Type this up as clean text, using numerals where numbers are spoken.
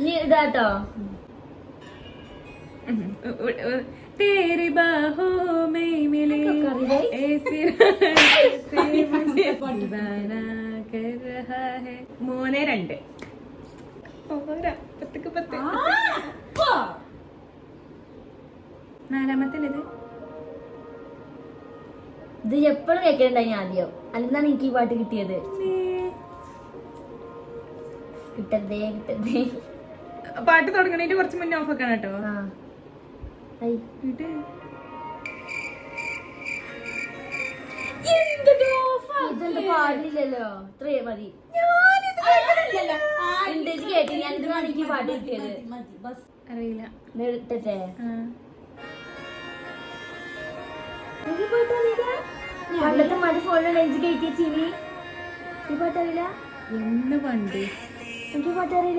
നീ ഇതാട്ടോ. तेरी बाहों में मिले ऐसी से मुझे दीवाना कर रहा है. 3-2 ഓരാ 10-10. നാലാമത്തേത് ഇത് എപ്പോഴും കേൾക്കലുണ്ടായി ആദ്യം. അല്ലെന്നാണ് എനിക്ക് ഈ പാട്ട് കിട്ടിയത്. കിട്ടരുതേ കിട്ടരുതേ. പാട്ട് തുടങ്ങണേന്റെ കുറച്ച് മുന്നേ ഓഫ് ആക്കണം കേട്ടോ. ഇതെന്താ പാടില്ലല്ലോ. ഇത്രയേ മതി. കേട്ടി ഞാൻ ഇതിനാണ് എനിക്ക് പാട്ട് കിട്ടിയത്. അറിയില്ല. ഇട്ടേ പണ്ടത്തെ മഴ ഫോണിൽ നെഞ്ച് കയറ്റി ചീനി. ഈ പാട്ടറിയില്ല. എന്ന് പണ്ട് എനിക്ക് പാട്ടറിയില്ല.